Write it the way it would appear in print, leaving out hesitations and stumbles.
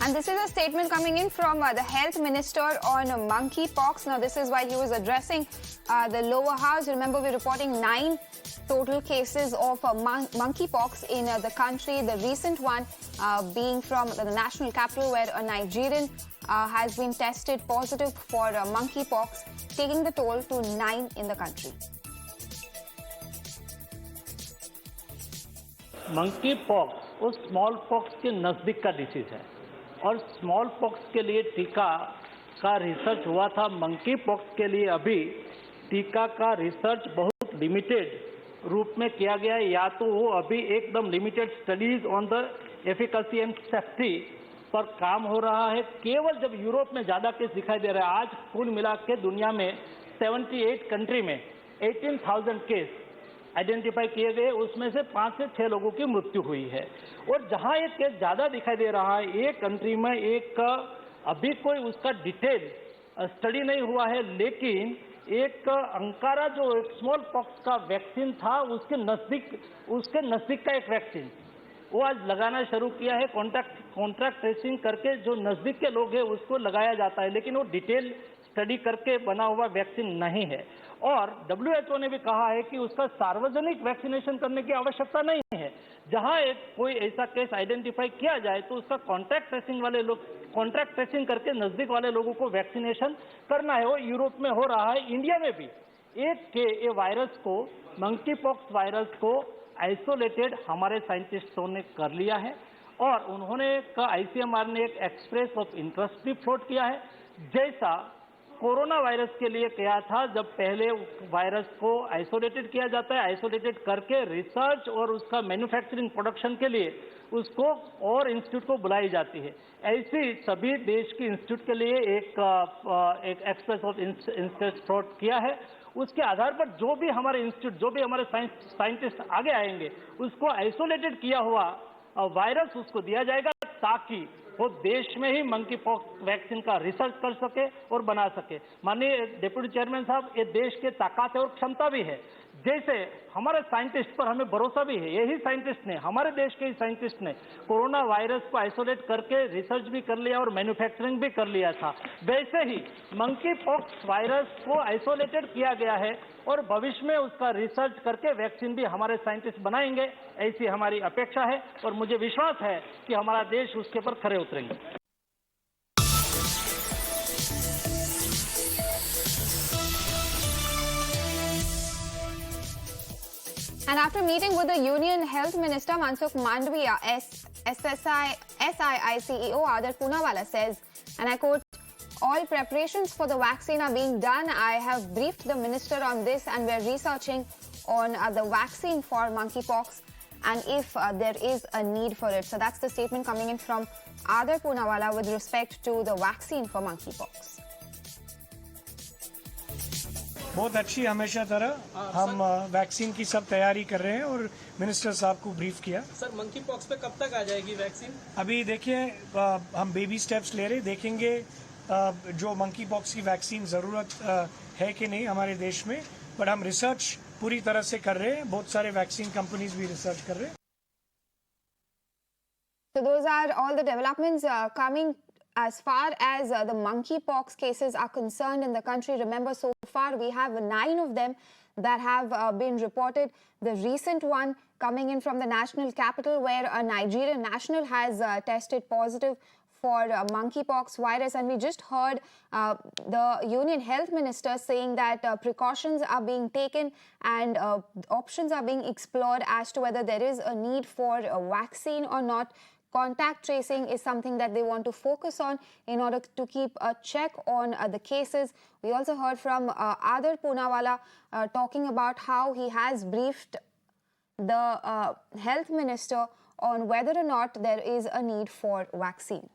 And this is a statement coming in from the health minister on monkeypox. Now, this is while he was addressing the lower house. Remember, we're reporting 9 total cases of monkeypox in the country. The recent one being from the national capital, where a Nigerian has been tested positive for monkeypox, taking the toll to 9 in the country. Monkey pox वो small pox के नज़दीक का disease है और small pox के लिए टीका का रिसर्च हुआ था। मंकी पॉक्स के लिए अभी टीका का रिसर्च बहुत लिमिटेड रूप में किया गया है, या तो वो अभी एकदम limited studies on the efficacy and safety पर काम हो रहा है। केवल जब यूरोप में ज़्यादा केस दिखाई दे रहा है, आज कुल मिला के दुनिया में 78 कंट्री में 18,000 केस आइडेंटिफाई किए गए, उसमें से 5 से 6 लोगों की मृत्यु हुई है। और जहां ये केस ज़्यादा दिखाई दे रहा है, एक कंट्री में एक अभी कोई उसका डिटेल स्टडी नहीं हुआ है, लेकिन एक अंकारा जो एक स्मॉल पॉक्स का वैक्सीन था, उसके नज़दीक का एक वैक्सीन वो आज लगाना शुरू किया है। कॉन्ट्रैक्ट ट्रेसिंग करके जो नज़दीक के लोग हैं उसको लगाया जाता है, लेकिन वो डिटेल स्टडी करके बना हुआ वैक्सीन नहीं है। और WHO ने भी कहा है कि उसका सार्वजनिक वैक्सीनेशन करने की आवश्यकता नहीं है। जहां कोई ऐसा केस आइडेंटिफाई किया जाए तो उसका कॉन्ट्रैक्ट ट्रेसिंग करके नजदीक वाले लोगों को वैक्सीनेशन करना है। वो यूरोप में हो रहा है, इंडिया में भी ये वायरस को, मंकी पॉक्स वायरस को आइसोलेटेड हमारे साइंटिस्टों ने कर लिया है और उन्होंने ICMR ने एक एक्सप्रेस ऑफ इंटरेस्ट भी फ्लोट किया है, जैसा कोरोना वायरस के लिए किया था। जब पहले वायरस को आइसोलेटेड किया जाता है, आइसोलेटेड करके रिसर्च और उसका मैन्युफैक्चरिंग प्रोडक्शन के लिए उसको और इंस्टीट्यूट को बुलाई जाती है। ऐसी सभी देश की इंस्टीट्यूट के लिए एक एक्सप्रेस ऑफ इंटरेस्ट फ्लोट किया है। उसके आधार पर जो भी हमारे इंस्टीट्यूट, जो भी हमारे साइंटिस्ट आगे आएंगे, उसको आइसोलेटेड किया हुआ वायरस उसको दिया जाएगा, ताकि वो देश में ही मंकी पॉक्स वैक्सीन का रिसर्च कर सके और बना सके। माननीय डिप्टी चेयरमैन साहब, ये देश के ताकत है और क्षमता भी है। जैसे हमारे साइंटिस्ट पर हमें भरोसा भी है, यही साइंटिस्ट ने, हमारे देश के ही साइंटिस्ट ने कोरोना वायरस को आइसोलेट करके रिसर्च भी कर लिया और मैन्युफैक्चरिंग भी कर लिया था। वैसे ही मंकी पॉक्स वायरस को आइसोलेटेड किया गया है और भविष्य में उसका रिसर्च करके वैक्सीन भी हमारे साइंटिस्ट बनाएंगे, ऐसी हमारी अपेक्षा है और मुझे विश्वास है कि हमारा देश उसके पर खरे उतरेंगे। And after meeting with the Union Health Minister Mansukh Mandavia, SII CEO Aadar Poonawalla says, and I quote, "All preparations for the vaccine are being done. I have briefed the minister on this and we're researching on the vaccine for monkeypox and if there is a need for it." So that's the statement coming in from Aadar Poonawalla with respect to the vaccine for monkeypox. बहुत अच्छी हमेशा तरह हम vaccine की सब तैयारी कर रहे हैं और मिनिस्टर साहब को ब्रीफ किया। सर, मंकी पॉक्स पे कब तक आ जाएगी वैक्सीन? अभी देखिए, हम बेबी स्टेप्स ले रहे, देखेंगे जो मंकी पॉक्स की वैक्सीन ज़रूरत है कि नहीं हमारे देश में, बट हम रिसर्च पूरी तरह से कर रहे हैं। बहुत सारे वैक्सीन कंपनीज भी रिसर्च कर रहे हैं। So those are all the developments coming as far as the monkeypox cases are concerned in the country. Remember, so far we have 9 of them that have been reported. The recent one coming in from the national capital, where a Nigerian national has tested positive for monkeypox virus. And we just heard the Union Health Minister saying that precautions are being taken and options are being explored as to whether there is a need for a vaccine or not. Contact tracing is something that they want to focus on in order to keep a check on the cases. We also heard from Aadar Poonawalla talking about how he has briefed the health minister on whether or not there is a need for vaccine.